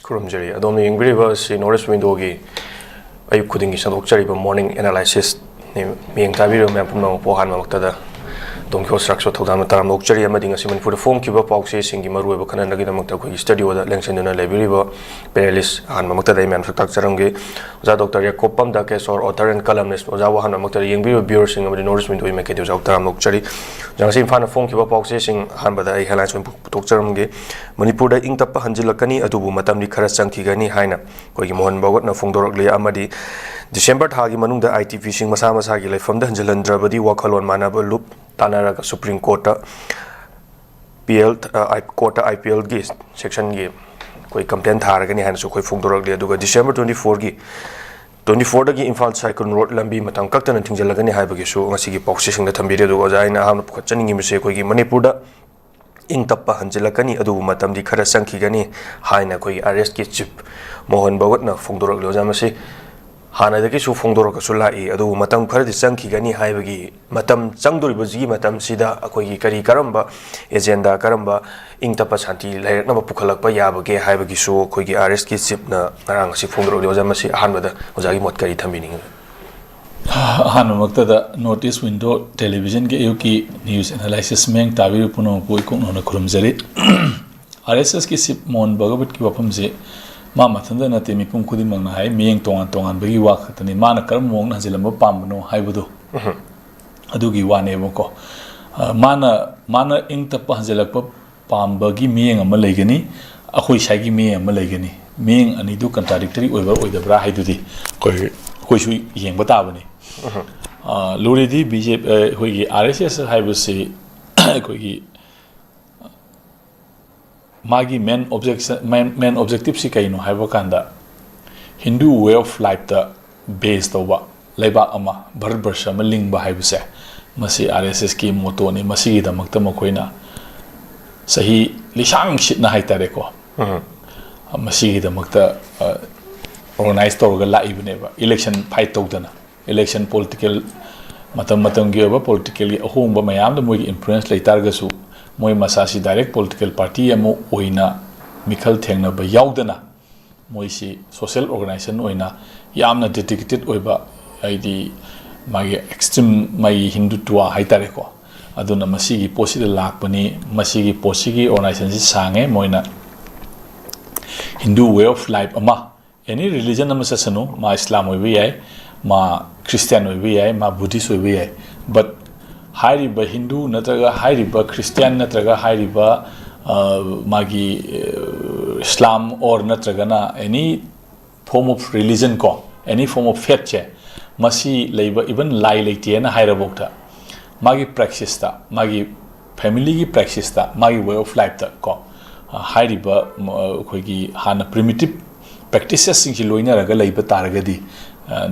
Kurumjari. Adom yengbriba si Norris window gi ayuk khudingi sandokchari ba morning analysis ni miyeng tabiro me pumna pohan maktada dongkyo structure thodam taram lokchari amadi ngasi manipur form kiba pauksi singi maru ba khana nagi damakta khoi study oda lengsenduna library panelist han maktada imam saktak charangi oja dr YENGKOKPAM DHAKESHWOR author and columnist oja wa han maktada yengbriba viewer sing amadi Norris window me kedu jak taram lokchari jangsi infana form kiba pauksi sing han bada ai headlines putok charamgi manipur da ingtappa hanjilakani adubu matamni khara changkigani haina koi gi mohan bagot na fongdorok le amadi December thagi manungda ITV sing masa masa gi leifam da hanjalandrabadi wakhalon manaba loop Tanara Supreme Court Court IPL gi section gi koi complaint tharagani han so koi fungdorak le aduga December 24 gi 24 dagi Imphal Cyclone Road lambi matang kaktana thingjalagani haibagi so ngasi gi pauksi sing da thambire aduga jaina hamna pukhachaningi mise koi gi Manipur da ingtappa hanjilakani adubu matamdi khara changkigani haina koi arrest ki chief Mohan Bagot na fungdorak le jamasi hana da kisu fongdorok sulai adu matam khar di changkigani haibagi matam changdoriba ji matam sida akoi gi kari karamba agenda karamba ingtapa shanti lairna ba pukhalakpa yabage haibagi so koi gi RS ki chip na arang si fongdorok de jamasi hanbada ojagi mot kari thambini hanu maktada notice window television ke yuki news analysis meng tabiru puno poi ko no khurumjari RSS ki chip mon bagabat ki wapam je ma mathanda na te mipum khudi mangna hai miyeng tongan bagi wa khatani mana karam mong na jilamba pamno haibudu adugi wane boko mana ing tappa hanjelakpa pambagi miyeng ama leigani akhoi saigi miyeng ama leigani miyeng ani du contradictory oiba oidabra haidudi koi su yeng bata bani luridi BJP hoigi RSS haibusi koigi magi main objective si kaino haiba kanda Hindu way of life da based toba laiba ama bharat ma lingba haibuse masi RSS ki motto ni masi da makta makoina sahi lishang shit na haitare ko masi da makta organize torga la ibne ba election fight tawdana election political matam gi ba politically ahong ba mayam da moi influence laitar ga su moi masasi direct political party amo oina mikhal thengna ba yaudana moi si social organization oina yamna dedicated oiba aidi magi extreme mai hindutwa haitare ko aduna masigi posida lakpani masigi posigi organization si sange moina Hindu way of life ama any religion ama sasano ma Islam oiba yai ma Christian oiba yai ma Buddhist oiba yai but Hairiba Hindu natraga hairiba Christian natraga hairiba magi Islam or natraga na any form of religion ko any form of faith che masi leiba even lai leite na hairabokta magi practice ta magi family gi practice ta magi way of life ta ko hairiba khoigi hana primitive practices sing loina raga leiba taragadi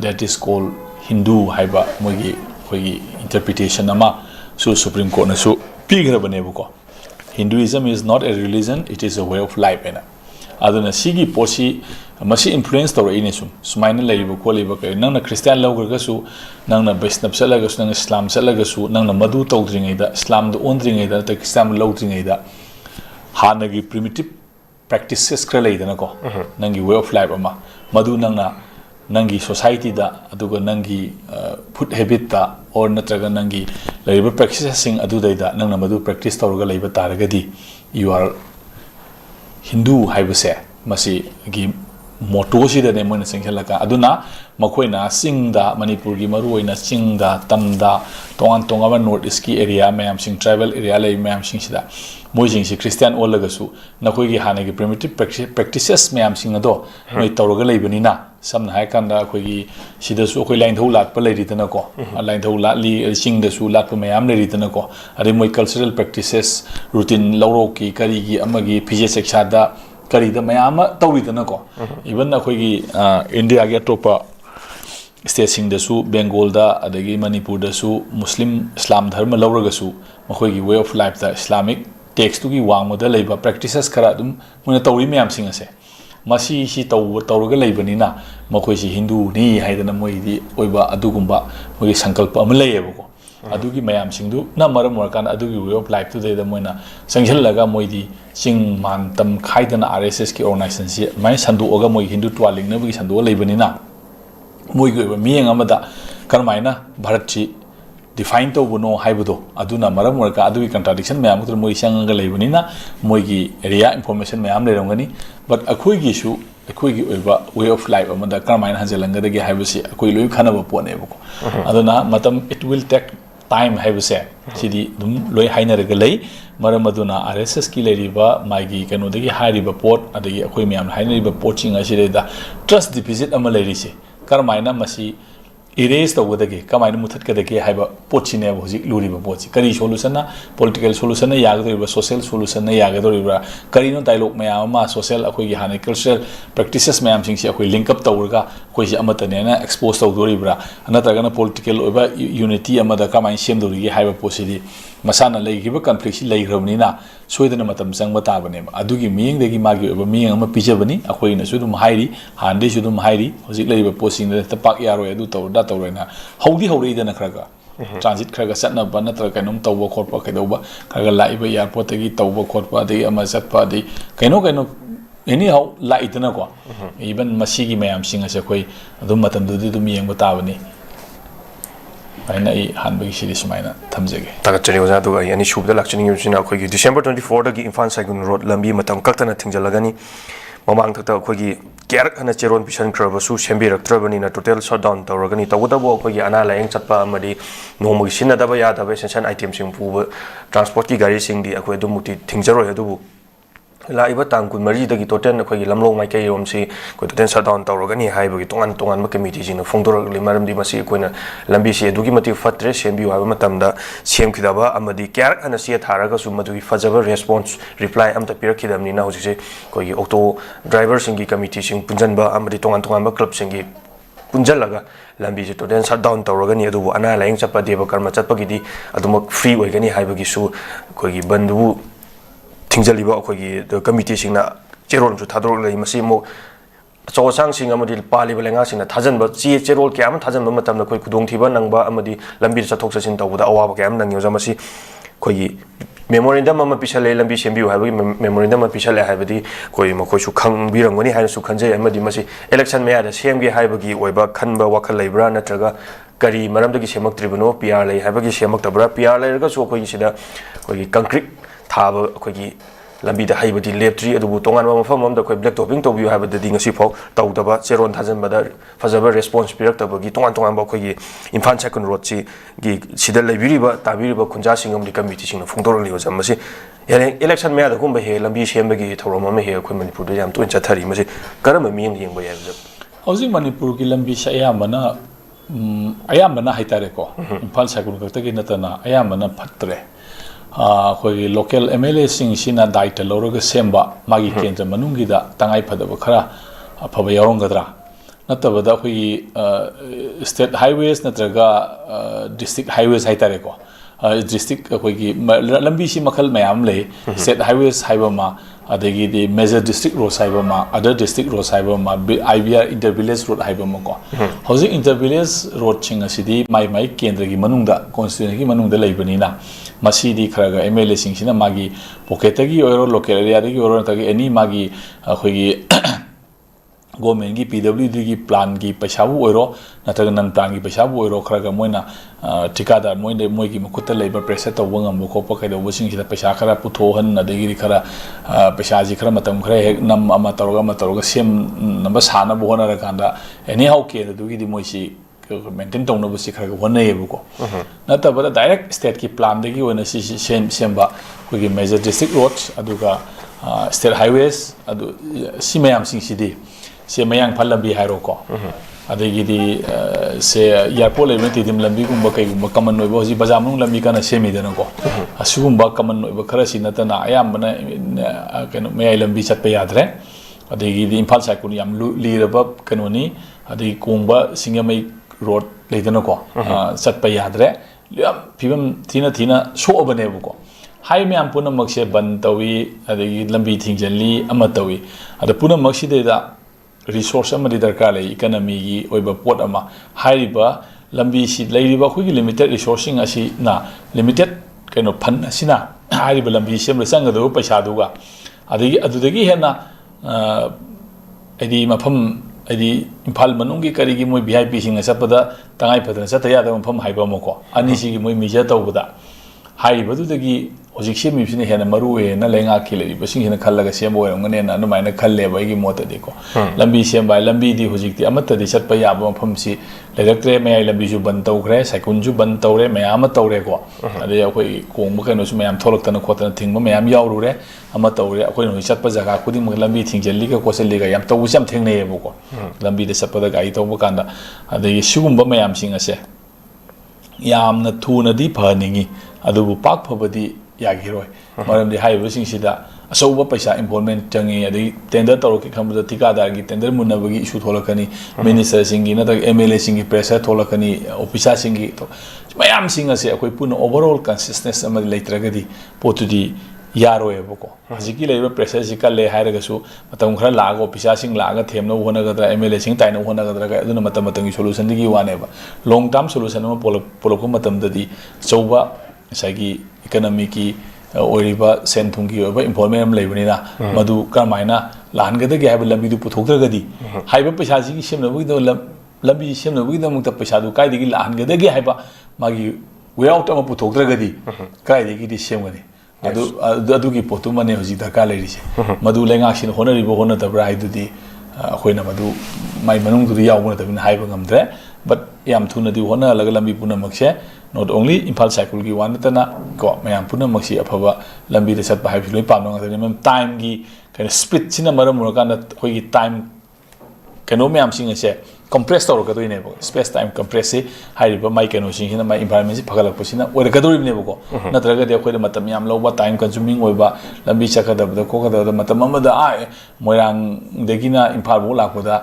that is called Hindu haiba mogi interpretation ama so Supreme Court na so pigra banebuko Hinduism is not a religion, it is a way of life ena aduna sigi posi masi influence tawra ini sumaina leibu ko leiba ka nangna Christian lawga su nangna Vaishnava salaga su nangna Islam salaga su nangna madu tawdringai da Islam do ondringai da ta Islam lawdringai da hanagi primitive practices kra leidana ko nangi way of life ama madu nangna nangi society da aduga nangi food habit da or natraga nangi labor practicing adu da nangna madu practice tawraga leiba taragadi you are Hindu haibase masi gi motto si da ne moina singhelaka aduna makoina singda Manipur gi maruoina singda tamda tonga north east ki area mayam sing tribal area lei mayam sing sida moijing si Christian olaga su nakoi gi hana gi primitive practices mayam sing ado noi tawraga leibani na samna hai kanda khoi gi sida su khoi line thau lat pa leiri tana ko line thau lat li sing da su lat pa mayam leiri tana ko ari moi cultural practices routine lawro ki kari gi amagi phije seksha da kari da mayam tawri tana ko even na khoi gi India gi topa state sing da su Bengal da adagi Manipur da su Muslim Islam dharma lawraga su makhoi gi way of life da Islamic text tu gi wang model leiba practices kara dum muna tawri mayam sing ase masi si tawraga leibani na makhoi si Hindu ni haidana moi di oiba adugumba moi sankalpa am leiebo ko adugi mayam singdu na maram warkan adugi way of life today the moina sangjal laga moidi sing man tam khaidana RSS ki organization si mai sandu oga moi hindu twaling na bi sandu leibani na moi go miyeng amada karmaina bharat chi define to buno haibudo aduna maram warka adugi contradiction mayam ko moi sanga leibani na moi gi area information mayam le rongani but akhoi gi su akhoi gi way of life amada karmaina hanjelanga de gi haibusi akhoi loi khanaba pone buko aduna matam it will take time haibuse sidi dum loi hainaraga lei maram aduna RSS ki leriba magi kano dagi hairiba port adagi akhoi miyam hainariba port ching asire da trust deficit ama lerise karmaina masi erase to wadage kamaina muthat kadage haiba port chine hoji luriba port kari solution na political solution na yagadoriba social solution na yagadoriba kari no dialogue mayam ma social akhoi gi hane cultural practices mayam sing si akhoi link up tawurga akhoi si amata ne na expose tawdoribra anataga na political oba unity amada kamain semdorigi haiba posidi masana leigiba conflict si leigrabni na soidana matam sang bata bane adugi miyeng degi magi oba miyeng ama pijabani akhoi na sudum hairi hande sudum hairi hoji leiba posing de tapak yaro edu tawda tawrena howdi howreidana khraga transit khraga satna ba natra kainum tawba khotpa kaidoba khraga laiba airport gi tawba khotpa de ama satpa de kaino anyhow laitana ko even masigi mayam singa se khoi adum matam du dum yeng bata bani aina I hanbagi siri sumaina thamjege tagachani oja du yani shubda lakchani yusina khoi gi December 24 da gi Imphal Saigun road lambi matam kaktana thingjalagani mamang thakta khoi gi kerak hana cheron pisan krabasu sembirak trabani na total shutdown tawragani tawdabo khoi gi ana laeng chatpa amadi nomogi sinadaba yadaba essential item sing pu transport ki gari sing di akhoi dumuti thingjaroi adubu laiba tang kun mari dagi total na khoi gi lamlong mai kai rom si khoi total shutdown tawragani haibagi tongan ma committee jing phongdor limaram di masi koina lambi si edugi mati fatre sembi wa matamda semkhidaba amadi kerak hana si tharaga su madugi fajaba response reply amta pirakidamni na hojise khoi gi auto driver singi committee sing punjanba amadi tongan ba club singi punjalaga lambi je total shutdown tawragani adubu ana laing chapa deba karma chapa gidi aduma free oigani haibagi su khoi gi bandu thingzaliba akhoi the committee singna cherol chu thadrok lei masi mo chawsang sing amadi paliba lenga singna thajanba chi cherol kyam thajanba matamna khoi khudong thiba nangba amadi lambi chathok chasin tawda awaba kyam nang yoja masi khoi memorandum ama pisale lambi sembiu haibagi memorandum ama pisale haibadi khoi mo khoi su khang birangoni haina su khanjai amadi masi election meya da semge haibagi oiba khanba wakhal leibra natraga kari maramdagi semak tribunal PR lei haibagi semak tabra PR leirga su khoi sida khoi concrete thaba akhoi lambi da haibadi leptri adubu tongan ma mafam amda khoi black topping tobiu habada dinga si phau tawdaba cheron thajan bada fajaba response pirak tabagi tongan ba khoi Imphal Saigun road chi gi sida leibiriba tabiriba khunja singam di committee singna phongdor li hojam masi election meya da gumba he lambi sembagi thorom ma he khoi manipur da yam to incha thari masi karam miyeng yeng ba yab hauji manipur ki lambi sa ayamana haitare ko Imphal Saigun kakta gi natana ayamana phatre khoi local MLA sing sina daita loroga semba magi kendra manungi da tangai phadaba khara phaba yarongadra natabada khoi state highways natraga district highways haitare ko district khoi gi lambi si makhal mayam le state highways haibama adagi the major district road haibama other district road haibama IVR intervillage road haibama ko housing intervillage road chinga sidi mai kendra gi manungda constituency gi manungda leibani na masidi kharaga MLA sing sina magi pocket gi oiro local area gi oiro tagi any magi khoi gi government gi PWD gi plan gi paisa bu oiro nataga nan plan gi paisa bu oiro kharaga moina tikadar moinde moigi makuta leiba pressure to wangam ko pa kai do sing sida paisa khara putho han adagi khara paisa ji khara matam khara hek nam ama toroga sem namba sana bu hona ra kanda anyhow ke do gi di moisi maintain tong no bu si khara hona ye bu ko natabada direct state ki plan de gi wona si semba ko gi major district roads aduga state highways adu simayam sing sidi se mayang phalambi hairo ko adagi di se airport le meti dim lambi gumba kai gumba kaman noi boji bazamung lambi kana semi dana ko asugumba kaman noi ba khara sinatana ayam bana keno mayai lambi chatpa yadre adagi di Imphal Saigun yam liraba kanoni adagi kongba singamai road le dana ko chatpa yadre yam phibam thina so abane bu ko hai me ampuna makse ban tawi adagi lambi thingjanli ama tawi ada puna makse de da resource amadi darkar lei economy gi oiba pot ama hariba lambi si leiriba khoi limited resourcing asi na limited kaino fan asina hariba lambi semle sangado paisa duga adudagi hena adi mafam adi imphal manungi karigi moi VIP singa sapada tangai padana sataya da mafam haiba moko ani sigi moi mija tawbada hariba dudagi hojik semi sine hena maru e na lenga khile ba sing hena khallaga sem oirangane na numaina khalle ba igi mota de ko lambi sem bai lambi di hojik ti amata di satpa ya ba mafam si leraktre mai lambi ju ban tawgre saikun ju ban tawre mayam tawre ko ade akoi kong ba kano su mayam tholak tan khotana thingba mayam yauru re ama tawre akoi no satpa jaga kudi mag lambi thingjelli ka koseli ga yam tawu sam thengne bu ko lambi de satpa da gai tawba kanda ade sugumba mayam singa se yamna thuna di phaningi adubu pak phabadi yagiroi maram di hai busing sida asauba paisa involvement changi adi tender taro ki khamda tikadar gi tender munabagi issue tholakani minister singi na tak MLA singi pressure tholakani officer singi to mayam singa se akoi puna overall consciousness amadi leitragadi potudi yaroi boko hajiki leiba pressure sika le hairaga su matam khara lago officer sing laga themna hona gadra MLA sing taina hona gadra ga aduna matam matangi solution digi wane ba long term solution ma polo matam dadi chauba sagi economy ki oiriba senthungi oba employment leibani na madu karmaina lan gada ge haba lambi du puthokra gadi haiba paisa ji ki semna bui do lambi semna bui do mukta paisa du kai digi lan gada ge haiba magi way out ama puthokra gadi kai digi di semgani adu ki potu mane hoji daka leiri se madu lenga sin hona ribo hona tabra hai du di khoina madu mai manung du yaw bona tabin haiba ngamdre but yam thuna di hona laga lambi puna makse not only impal cycle gi wan tana ko mayam puna maksi aphaba lambi de sat ba habi loi pam ngani mem time gi kind of split sina maram mur kan khoi gi time kano mayam sing se compress tor ka doine bo space time compress hai ba mai kano sing hina mai environment si phagalak pasina or ka dori ne bo natraga de khoi matam yam lo ba time consuming oi ba lambi chaka da ko ka da matam amada a moirang degina impal bo lak da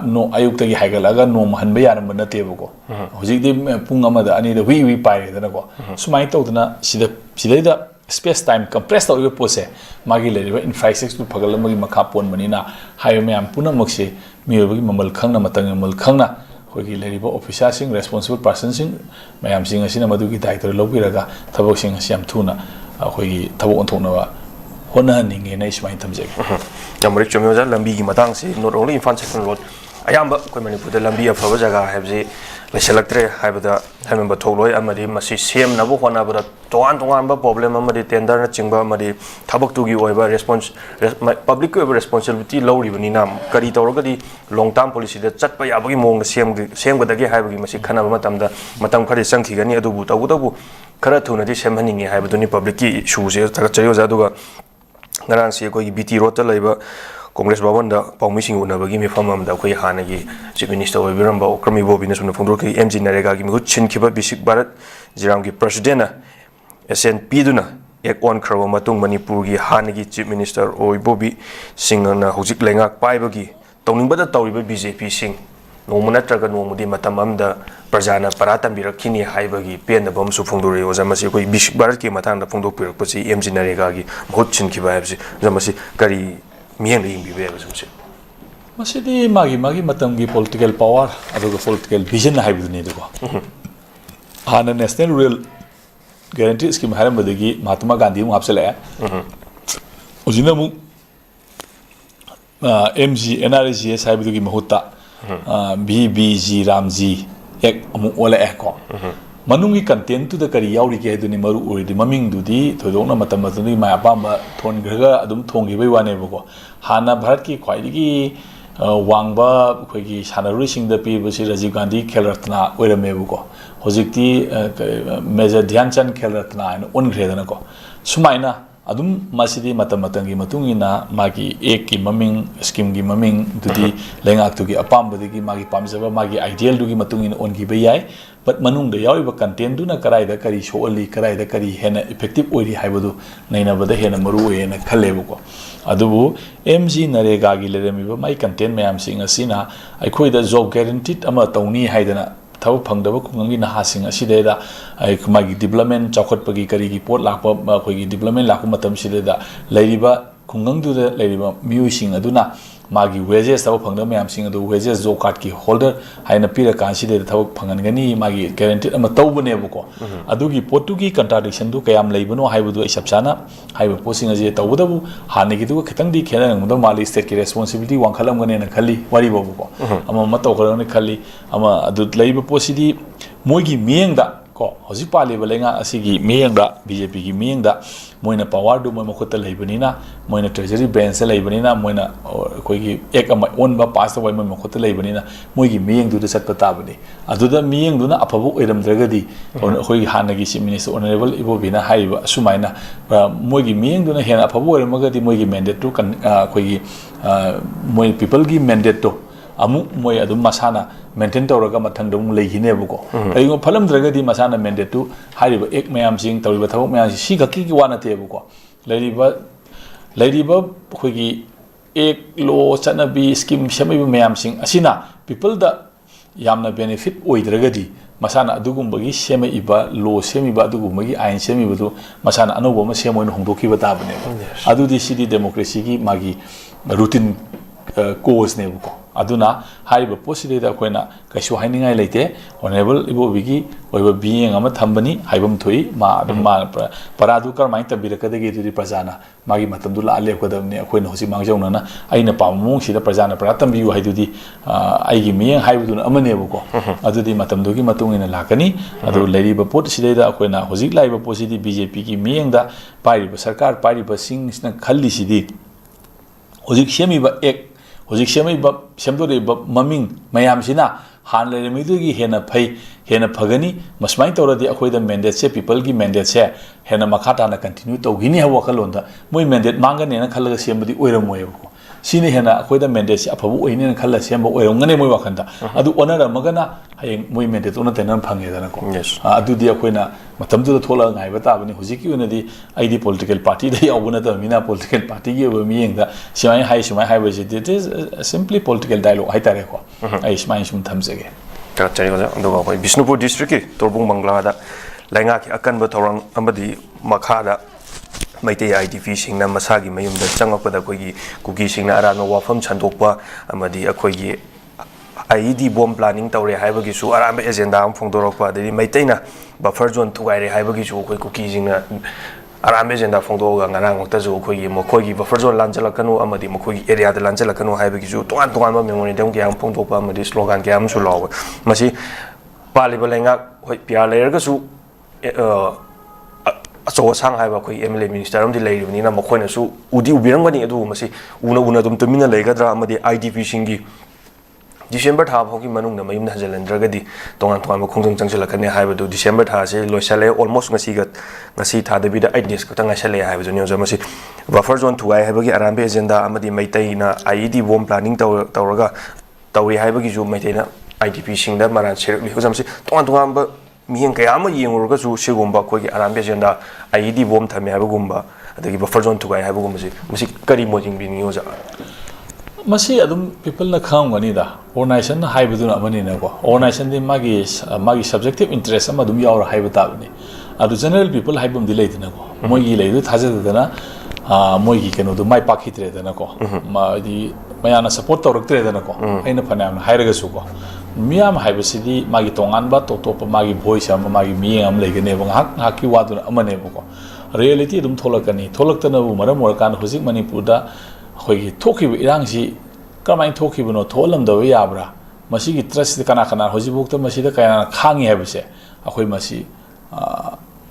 no ayuk tagi haigalaga no mahan ba yaram na te ko hojik di pung amada ani da wi pai da ko sumai to dana sida da space time compress to yo pose magi le ba infrastructure phagal magi makha pon manina hayo me am puna makse mi yogi mamal khangna matang mamal khangna hogi le ba officer sing responsible person sing mayam sing asina madu gi daitro lobiraga thabok sing asiam thuna hogi thabok onthokna ba hona ninge na ismai tamje jamrik chomyo ja lambi gi matang si not only in second road ayamba koi manipur da lambi afaba jaga habji le selektre haibada hamemba tholoi amadi masi sem na bo hona bada toan ba problem amadi tender na chingba amadi thabak tu gi oiba response public ko responsibility lowri bani nam kari tawraga di long term policy da chatpa yabagi mong sem ga dagi haibagi masi khana ba matam khari sangthi gani adubu tabu khara thuna di sem haningi haibaduni public ki issue se ta chayo ja duga ngarang si ko BT road ta laiba Congress Bhavan da Paumi Singh unabagi mi famam da koi hanagi Chief Minister Obiram ba Okrami Bobina suna phongro ki MG Narega gi mi chin khiba Bisik Bharat Jiram gi President SNP duna ek on khrawa matung Manipur gi hanagi Chief Minister Oibobi Singh na hojik lengak paibagi tawning bada tawriba BJP Singh nomuna traga nomudi matam amda prajana paratam birakhini haibagi pen bam su phongdore ozamasi koi Bisik Bharat ki matang da phongdok pirakpasi MG Narega gi bhot chin khiba habsi jamasi kari miang ring bi be basumse masidi magi matam gi political power aduga political vision haibu ni dugo hana national rural guarantee scheme haram badagi Mahatma Gandhi mu hapsela ujina mu MG NRGS haibu gi mahutta BBG Ramji ek amu ola eko manungi content tu da kari yauri ke duni maru uri di maming du di thodona matam matuni ma apamba thon graga adum thongi bai wane boko hana bharat ki khwai gi wangba khoi gi sanarui sing da pi basi Rajiv Gandhi Khel Ratna oirame boko hojikti Major Dhyan Chand Khel Ratna on gredana ko sumaina adum masidi matamatang gi matungina magi ek ki maming scheme gi maming dudi lengak tu gi apam badi gi magi pamjaba magi ideal du gi matungina on gi bayai but manung da yawi ba content du na karai da kari shoali karai da kari hena effective ori haibadu naina bada hena maru hena khalebu ko adubu MG Narega gi leremi ba mai content mayam sing asina ai khoi da job guaranteed ama tawni haidana thau phangdaba kungangi na hasing asideda ai magi development chakot pagi kari gi pot lakpa khoi gi development lakku matam sideda leiriba kungang du da leiriba miu sing aduna magi wages thawak phangda mayam sing adu wages job card ki holder haina pira kan si de thawak phangangani magi guaranteed ama tawbane buko adugi potu gi contradiction du kayam leibano haibudu isapsana haibu posing aje tawdabu hanigi du khitang di khena ngdo mali state ki responsibility wangkhalam ngane na khali wari babu ko ama mataw kharane khali ama adu leiba posidi moigi miengda ko hoji pali balenga asigi miengda BJP gi miengda moina power du mo khota leibanina moina treasury bench leibanina moina koi gi ek ama on ba pass wai mo khota leibanina moigi mieng du sat pata bani aduda mieng du na apabu oiram dragadi koi hanagi chief minister honorable ibobina haiba sumaina moigi mieng du na hena apabu oiramagadi moigi mandate tu kan koi gi moi people gi mandate to amu moi adu masana maintain tawraga mathang dum leihine buko ayo phalam dragadi masana mandate tu hariba ek mayam sing tawriba thawak mayam si gaki ki wana te buko leiriba khoi gi ek lo chanabi scheme shamai mayam sing asina people da yamna benefit oidragadi masana adugumba gi semai iba lo semi ba adugumba gi ain semi budu masana anobo ma semoin hongdoki batabane adu di sidi democracy gi magi routine cause ne buko aduna hariba poside da koina kaishu hainingai leite honorable ibobigi oiba being ama thambani haibam thoi ma adum ma paradu karmai tabirakadagi ri prajana magi matamdu la ale kodamne akoina hosi mangjauna na aina pamung sida prajana pratam biu haidudi aigi miyeng haibuduna amane buko adudi matamdugi matungina lakani adu leriba pot side da akoina hosi laiba posidi BJP gi miyeng da pariba sarkar pariba sing sna khalli sidi hosi shemi ba ek hoji shemai ba semdore ba maming mayam sina han le mi gi hena phai hena phagani masmai tawradi akhoi da mandate se people gi mandate se hena makhata na continue to gini ha wakalon da moi mandate mangane na khalaga sembadi oiramoy ko sini hena akhoi da mandate se afabu oine na khala semba oirongane moi wakhanda adu onara magana hayeng moi mandate ona tenan phange da na ko adu di akhoi na matam du thola ngai bata bani hoji ki una di id political party da yawuna da mina political party gi ba mi yengda simai hai ba it is simply political dialogue hai tare ko ai simai sum thamjege ka chari ga ndo ko Bishnupur district ki torbung bangla da lainga ki akan ba thorang amadi makha da maite IDP singna masagi mayum da changakpada ko gi kuki singna arano wafam chandokpa amadi akoi gi IED bomb planning tawre haibagi su arambe agenda am phongdorokpa dei maiteina buffer zone thugaire haibagi su koi kuki singna arambe agenda phongdoga ngarang ta ju koi gi mokoi gi buffer zone lanjalakanu amadi mokoi gi area da lanjalakanu haibagi su tuan tuan ba memori dem gi am phongdokpa amadi slogan gi am su law masi paliba lenga hoi pia layer ga su aso sang haiba koi MLA minister am di leiribni na mokoi na su udi ubirangani adu masi una dum tumina leigadra amadi IDP singi December tha phauki manung na mayum na hajalandragadi tongan tongan khongjong changsilakane haibadu December tha se loisale almost ngasi tha debi da 8 days ko tanga sale haibadu nyo jamasi buffer zone thuai haibagi arambe agenda amadi maitai na IED bomb planning tawraga tawi haibagi ju maitai na IDP singda maran serli ho jamasi tongan ba miheng kayama yengurga ju segomba ko gi arambe agenda IED bomb thame haibagumba adagi buffer zone thuai haibagumba masi kari mojing bi nyo ja masi adum people na kham gani da organization na haibuduna amani na ko organization di magi subjective interest ama dum yaura haibata bani adu general people haibum di leidina ko moi gi leidu thajada na moi gi keno du mai pakhitre da na ko ma di mayana support tawraktre da na ko aina phanam na hairaga su ko miyam haibasidi magi tongan ba to magi voice ama magi mi am leigane ba hak ki waduna amane ko reality dum tholakani tholaktana bu maram orakan hojik manipur da khoi thoki irang si kamain thoki buno tholam da yabra masi gi trust kana hoji bukta masi da kana khangi habise akhoi masi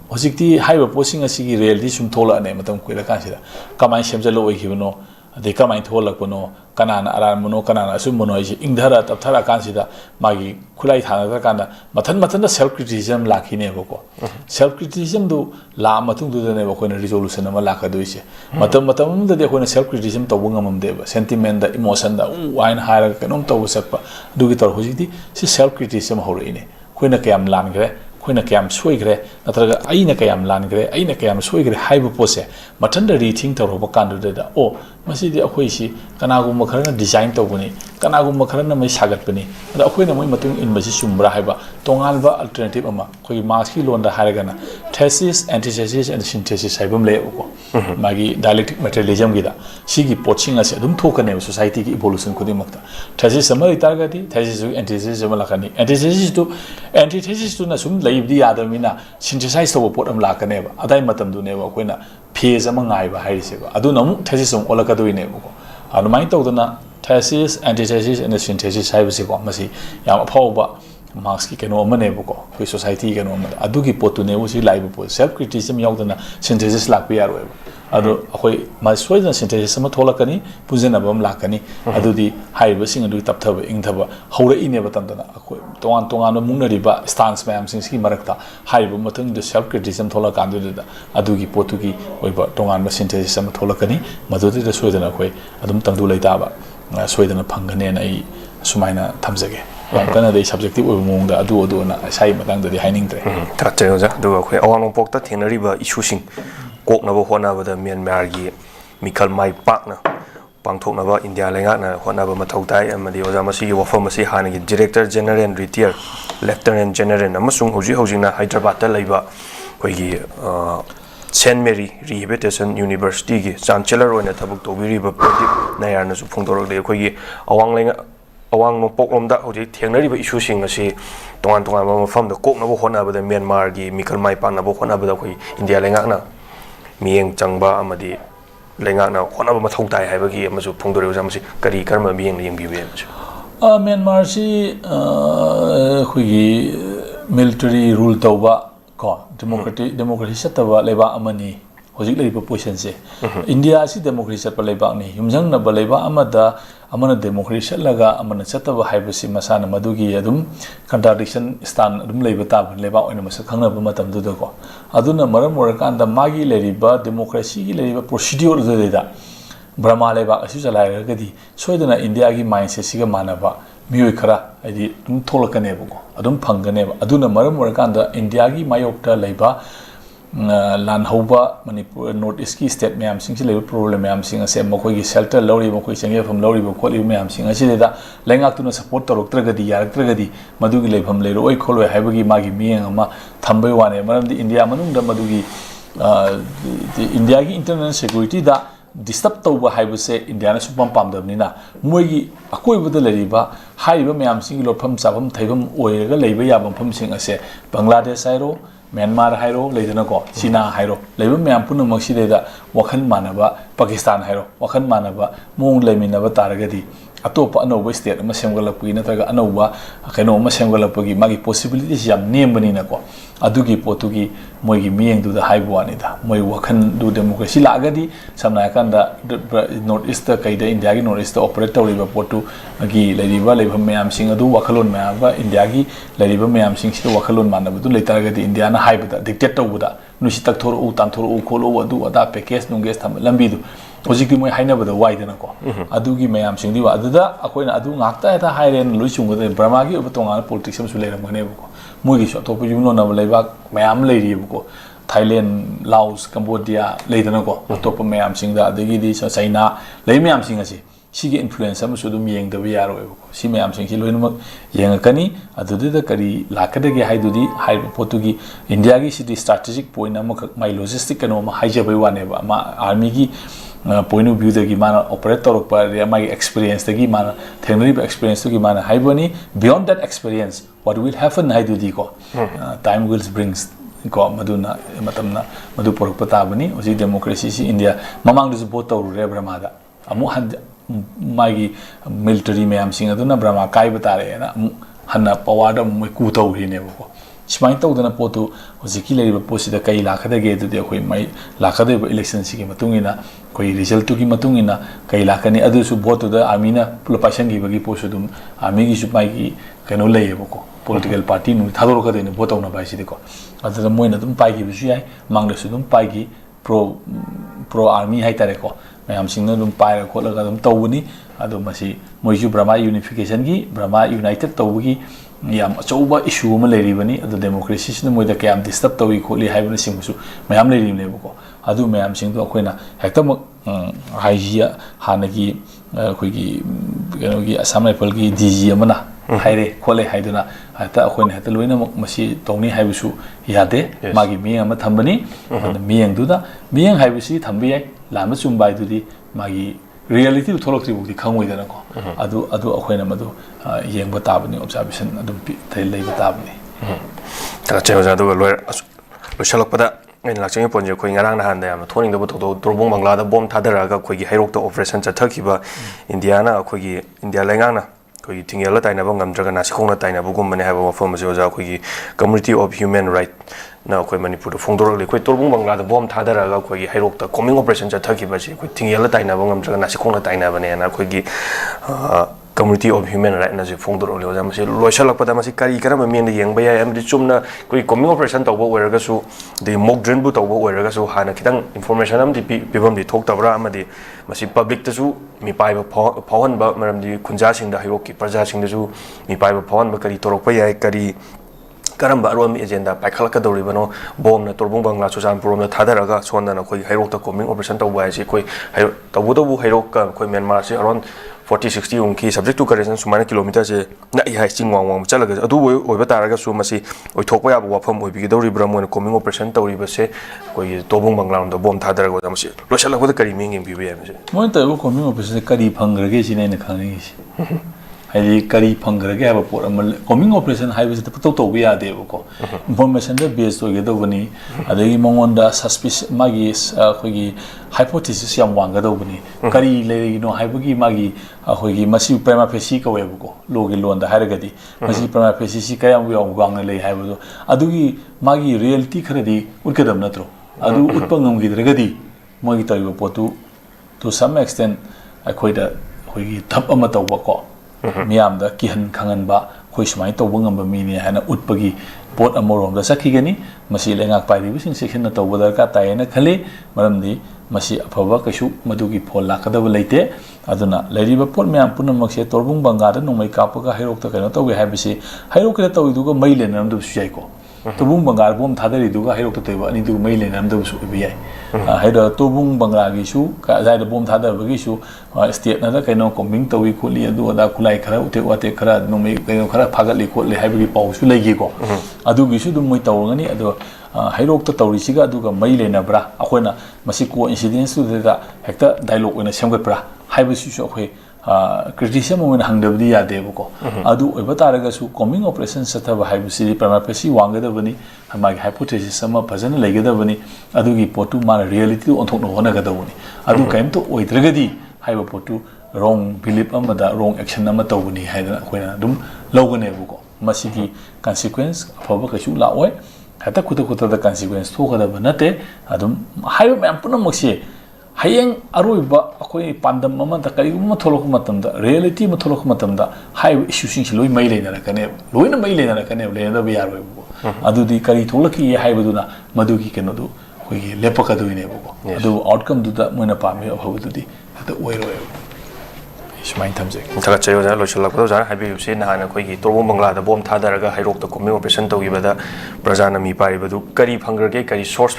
hojikti haiba posing asigi reality sum thola ne matam koila kan sida kamain semjalo oi hibuno de kamain tholak buno kana aran muno kana asum muno ai ingdhara tapthara kan sida magi khulai thana da kana mathan da self criticism lakhine boko self criticism du la matung du ne boko resolution ama lakhadoise matam da de ko self criticism tawungam de sentiment da emotion da wain haira kanom taw sakpa du gi tor hojiti si self criticism horeine koina kayam lan gre koina kayam soigre natraga aina kayam lan gre aina kayam soigre haibu pose mathanda rethink tawroba kandu da o masidi akhoi si kanagum makharana design tawbuni kanagum makharana mai sagat bani da akhoi na moi matung in masi sumbra haiba tongalba alternative ama khoi maski londa haragana thesis antithesis and synthesis haibam le ko magi dialectic materialism gi da sigi poching ase adum thokane society ki evolution khudi makta thesis sama itargati thesis antithesis sama lakani antithesis to na sum leibdi adamina synthesize to pot am lakane ba adai matam du ne ba koina phase ama ngai ba haise ba adu namu thesis sum olaka do ne ba ko adumai tawdana thesis antithesis and synthesis haibase ko masi yam aphaw marks ki keno amane ko koi society keno amane adu ki potu ne usi live po self criticism yaudana synthesis lak pi aro adu akoi ma soidana synthesis sama tholakani pujena bam lakani adu di haiba sing adu tapthaba ingthaba hore ine batandana akoi tongan mungna riba stance mayam sing si marakta haiba mathang de self criticism tholakandu da adu ki potu ki oiba tongan ba synthesis sama tholakani madudi da soidana akoi adum tangdu leitaba soidana phangane na ai sumaina thamjage kana dei subjective oiba mongda adu na sai matang da di haining tre ta cheja du khoi awang pok ta thenari ba issue sing kok na bo hona ba da Myanmar gi mikal mai pak na pangthok na ba India lenga na hona ba mathau tai amadi oja masi gi wafam masi hana gi director general and retired lieutenant general amasung hoji na Hyderabad ta leiba khoi gi Saint Mary Rehabilitation University gi chancellor oina thabuk tobiri ba Pradeep Nayar na su phongdorok de khoi gi awang lenga awang no poklom da hoji thengnari ba issue sing asi tongan ba mafam da kok na bo hona ba da Myanmar gi mikal mai pa na bo hona ba da khoi India lenga na miyeng changba amadi lenga na hona ba mathau tai haiba gi amasu phongdore ja masi kari karma miyeng yeng bibe Myanmar si khoi gi military rule tawba ko democracy sataba leba amani hojik leiba position se India si democracy satba leba ni yumjang na ba leba amana democracy laga amana sataba haibasi masana madugi adum contradiction stand adum leiba ta leba oina masa khangna ba matam du ko aduna maram morakanda magi leriba democracy gi leriba procedure da brahma leba asu chalai gadi soidana India gi mindset siga manaba mioi khara adi dum tholakane ba ko adum phangane ba aduna maram morakanda India gi mayokta leiba lan hoba manipur north east ki state mayam sing le problem mayam sing ase mokoi gi shelter lori mokoi chenge pham lori bo kholi mayam sing ase da lengak tu na support torok tragadi yarak tragadi madu gi lepham le roi kholoi haibagi magi miyeng ama thambai wane maram di India manung da madu gi India gi internal security da disturb tawba haibase India na supam pamdabni na moi gi akoi bada leriba haiba mayam sing lo pham sabam thaibam oiraga leiba yabam pham sing ase Bangladesh hairo Myanmar hairo leidana ko China hairo leiba myam puna maksi da wakhan manaba Pakistan hairo wakhan manaba mong leiminaba taragadi atopa anoba state ama semgalapui natraga anoba keno ama semgalapagi magi possibilities yam nembani na ko adugi potugi moigi miyeng du da haibuani da moi wakhan du democracy lagadi samna kanda north east kaida India gi north east operate tawriba potu gi leiba myam sing adu wakhalon mayaba India gi leiba myam sing si wakhalon manaba du leitaragadi India na haibada dictate tawbuda nusi tak thor u tan thor u kholo adu ada package nunges tham lambi du hojiki moi hainabada waidana ko adugi mayam sing di wa aduda akoina adu ngakta eta hairen luisungode Brahma gi obatonga politics am su leiramane ko moi gi so topu yumno na leiba mayam leiri ko Thailand Laos Cambodia leidana ko topu mayam sing da adigi di China lei mayam sing ase sigi influence am su dum yeng da yaro ko si mayam sing si loinak yengakani aduda kari lakadage haidudi haiba potugi India gi city strategic point am my logistic kano ma haijabai wane ba ma army gi point of view dagi mana operator pa my experience dagi mana theory experience dagi mana haibani beyond that experience what will happen haidudi ko time will brings ko maduna matamna madu porok patabani osi democracy si India mamang du vote toru re Brahmada amu magi military mayam sing aduna Brahma kai batare na hanna pawada moi ku tawri ne ko simai tawdana potu hojiki leiba posida kai lakhadage du de khoi mai lakhade election si ki matungina koi result tu ki matungina kai lakhani adu su vote da amina pulpasang gi bagi posu dum ami gi su mai gi kano leibo ko political party nu thador ka de ne vote na bai si de ko adu moina dum pai gi bisu yai mangda su dum pai gi pro army hai tare ko mayam singna dum pai ra ko la dum tawuni adu masi moiju Brahma unification gi Brahma united tawgi yam achouba issue ma leribani adu democracy sina moida kayam disturb tawi kholi haibana singsu mayam lerim lebo adu mayam sing do akoina hektam haijia hanagi khoi gi keno gi assam rifle gi DG amana haire khole haiduna hata akhoi hata loina masi tongni haibusu yade magi miyang ama thambani miyang duda miyang haibusi thambi ai lama chumbai dudi magi reality to tholok tribuk di khangoi dana ko adu akhoi na madu yengba tabani observation adum thai leiba tabani ta che oja du loi shalok pada in lakchang ponje khoi ngarang na han da yam thoning da bu to drobong bangla da bom thadara ga khoi gi hairok to operation cha thakiba india na khoi gi india lengang na khoi tingel la taina bangam draga na sikhong na taina bu gum mane ha ba form je oja khoi gi community of human right na khoi manipur da phongdor le khoi torbong bangla da bom thadara ga khoi gi hairok ta coming operation cha thakiba ji khoi tingel la taina bangam draga na sikhong na taina bane na khoi gi community of human right na je phongdor le oja mase loishalak pada mase kari kara ma mien de yeng ba ya am de chumna koi coming operation tawbo weraga su de mock drill bu tawbo weraga su hana kitang information am di pibam di thok tabra am di mase public ta su mi pai ba phawan ba maram di khunja sing da hayok ki praja sing da su mi pai ba phawan ba kari torok pa ya kari karam ba rom agenda paikhalak ka dori bano bom na torbong bangla chujan prom na thadaraga sonda na khoi hairok ta coming operation tawba ai koi tawbo to bu hairok ka khoi myanmar se around 40-60 unki subject to correction sumana kilometer se na i hai ching wang chalaga adu oi ba taraga su masi oi thokpa ya wafam oi bi dori bram mo coming operation tawri ba se koi tobong bangla da bom thadaraga da masi losala ko da kari ming bi bi masi mo ta bu coming operation kari phangrage si nei na khani si haidi kari phangrage ha ba por amal coming operation hai ba to to bi ya de ko information da based oi ge do bani adagi mongon da suspicious magi khoi gi hypothesis yam wang ga do bani kari le no hai bu gi magi khoi gi masi prima facie ka we bu ko lo gi lon da har ga di masi prima facie si ka yam yong wang le hai bu adugi magi reality khara di urkadam natro adu utpangam gi draga di mogi tayo potu to some extent akhoi da khoi gi thap ama taw ba ko miyam da kihan khangan ba khoi smai taw bangam ba mi ni hana utpagi pot amorom da sakhi gani masi lengak pai ri sing section na taw badar ka tai na khale maram di masi aphaba kashu madugi phol lakada ba leite aduna leiri ba pot miyam punam se torbung banga da nomai kap ka hairok ta kaino taw ge haibisi hairok ke taw du ga mai le nam du sui ko tobung bangal bom thadari du ga hairok ta teba ani du mai le nam du su bi ai haida tobung bangla gi su ka jai da bom thadar ba gi su state na da kaino coming tawi kholi adu ada kulai khara ute wate khara nomai kaino khara phagat li khol le haibi pau su lei gi ko adu gi su du moi taw ngani adu hairok ta tawri siga adu ga mai le na bra akhona masi ko incident su da hekta dialogue ina semgat bra haibi su akhoi criticism when hangdabdi ya debuko adu oibataraga su coming operation sathaba haibisi prima facie wangada bani amagi hypothesis sama phajana legada bani adu gi potu ma reality on thok no hona gada bani adu kaim to oidragadi haiba potu wrong belief amada wrong action ama tawuni haidana khoina dum logane buko masigi consequence aphaba kasu la oi hata kuta da consequence thokada banate adum haiba mem punamokse hayeng aroiba akoi pandam mama da kari ma tholok matam da reality ma tholok matam da hai issue sing loi mai leina ra kane loina mai leina ra kane le da biar we adu di kari tholaki ye hai baduna madu ki keno du koi lepaka du ne bu adu outcome du da moina pami abhabu du di da oiro ismain tamje thaka chayo ja lochal ko ja habi se na na koi gi torbong bangla da bom thadara ga hairok da coming operation to gi bada prajana mi pari badu kari phangar ge kari source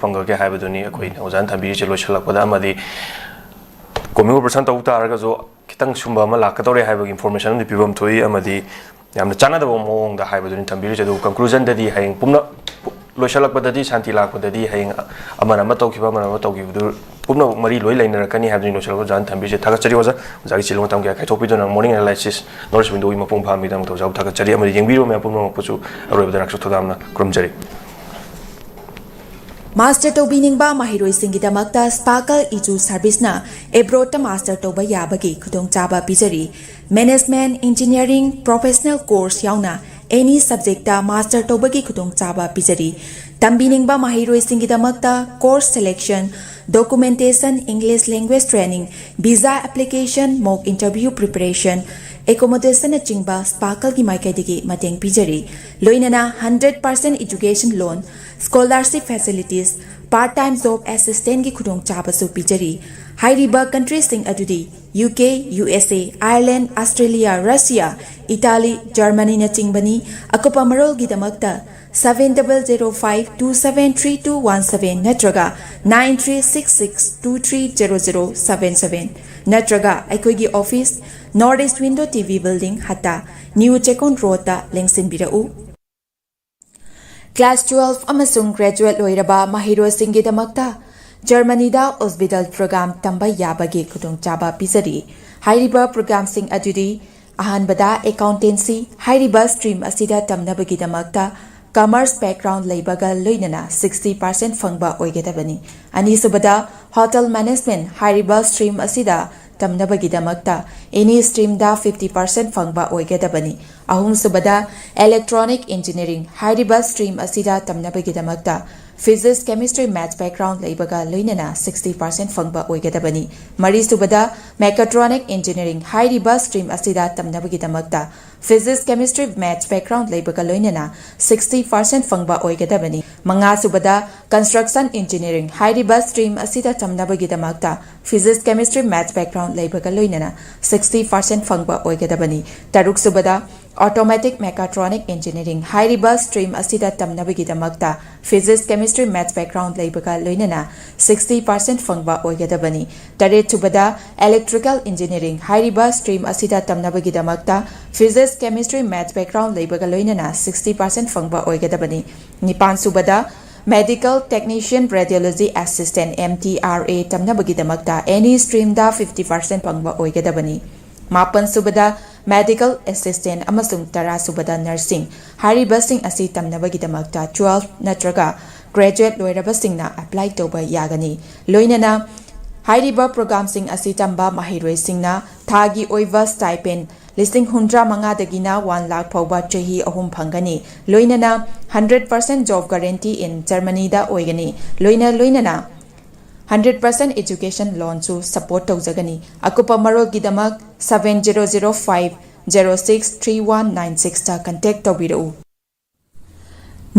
phangar ge haibadu ni koi na ojan thambi je lochal ko da amadi coming operation to ta ga jo kitang sumba ma lakadore haibag information di pibam thoi amadi yamna chana da mong da haibadu ni thambi je do conclusion da di haing pumna lochal ko da di shanti la ko da di haing amana ma to ki ba amana ma to ki du pumna mari loi lain rakani habni no chalo jan thambi je thaga chari waza jagi chilong tam kya kai topi do na morning analysis north window ma pung phami dam to jab thaga chari amari yengbiro me pumna puchu aroi bada raksu thodam na krum chari Master Tobiningba Mahiroi Singidamakta Sparkle Iju Service na Ebrota Master Toba Yabagi Kudong Chaba Pizari Management Engineering Professional Course Yauna any subject da Master Tobagi Kudong Chaba Pizari Tambiningba Mahiroi Singidamakta Course Selection Documentation English Language Training Visa Application Mock Interview Preparation Accommodation Chingba Sparkle ki Maikadigi Mateng Pizari Loinana 100% Education Loan Scholarship Facilities Part-time Job Assistant ki Khudong Chabasu Pizari Hairiba countries sing adudi UK, USA, Ireland, Australia, Russia, Italy, Germany na Chingbani Akopa Marol Gidamakta 7005273217 natraga 9366230077 natraga aikoigi office Northeast Window TV building hata New Chekon Road ta lengsinbirau. Class 12 amasung graduate loiraba mahirosinggidamakta Germany da hospital program tamba yabagi khudongchaba pisari hairiba program sing adudi ahanbada accountancy hairiba stream asida tamnabagidamakta commerce background leibaga loinana 60% fangba oigedabani ani subada hotel management hairiba stream asida tamnabagidamakta any stream da 50% fangba oigedabani ahum subada electronic engineering hairiba stream asida tamnabagidamakta physics chemistry maths background leibaga loinana 60% fangba oigedabani mari subada mechatronic engineering hairiba stream asida tamnabagidamakta physics chemistry maths background leibaga loinana 60% fangba oigedabani manga subada construction engineering hairiba stream asida tamnabagidamakta physics chemistry maths background leibaga loinana 60% fangba oigedabani taruk subada automatic mechatronic engineering hairiba stream asida tamnabagidamakta physics chemistry maths background leibaga loinana 60% fangba oigedabani taret subada electrical engineering hairiba stream asida tamnabagidamakta physics chemistry maths background leibaga loinana 60% fangba oigedabani nipan subada medical technician radiology assistant MTRA tamnabagidamakta any stream da 50% fangba oigedabani mapan subada medical assistant amasung tara subada nursing haribasing asi tamnabagidamakta 12 natraga graduate loirabasingna apply toba yagani loinana hairiba program sing asi tamba mahiroi singna thagi oiva stipend listing 100 dagina 1 lakh phawba chahi ahum phangani loinana 100% job guarantee in Germany da oigani loinana 100% education loan to support taujagani akupa marol gidamak 7005063196 ta contact tawbirau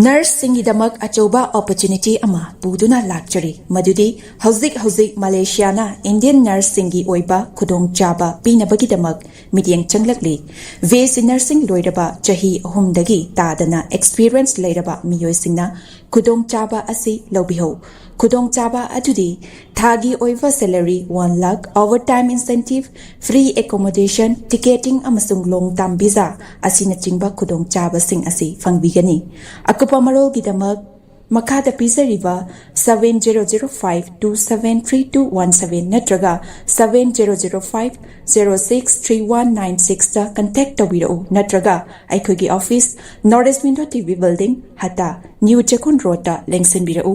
nurse singidamak achoba opportunity ama buduna lakchari madudi hauzik Malaysia na Indian nurse singi oiba khudong chaba pinabagidamak midyang changlakli VC nursing loiraba chahi ahumdagi tadana experience leiraba miyoi singna khudong chaba asi lobiho khudong chaba adudi thagi oiva salary 1 lakh overtime incentive free accommodation ticketing amasung long term visa asina chingba khudong chaba sing asi fangbigani akupa marol gidamak makada pisariba 7005273217 natraga 7005063196 ta contact tawirau natraga aikogi office Northeast Window TV building hata New Chekon Road ta lengsinbirau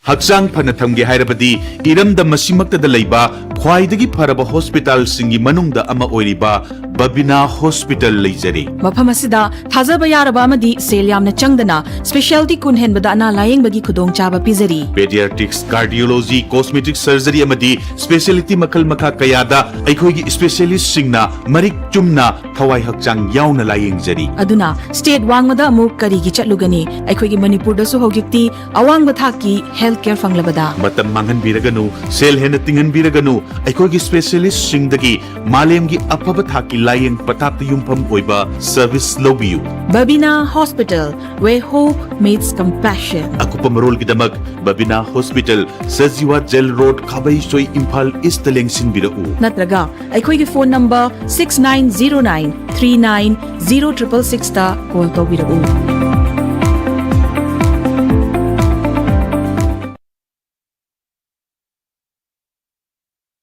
Hakchang phana thamge hairabadi iramda masimakta leiba khwaidagi pharaba hospital singi manungda ama oiriba Babina Hospital leijari mafam asida thajaba yaraba amadi sel yamna changdana specialty kunhen bada ana layeng bagi khudong chaba pizari pediatrics cardiology cosmetic surgery amadi specialty makal makha kayada aikhoigi specialist singna marik chumna thawai hakchang yauna layeng jari aduna state wangmada amu kari gi chatlugani aikhoigi manipur da su hogikti awang bathaki healthcare fanglabada matam mangan biraganu sel hena tingan biraganu aikhoigi specialist singdagi malemgi apaba thaki layeng patapta yumpham oiba service lobiu Babina Hospital where hope meets compassion akupa marol gidamak Babina Hospital Sajiwa Jail Road Khabai Soi Imphal East lengsin birau natraga aikhoigi phone number 6909390666 ta call tawbirau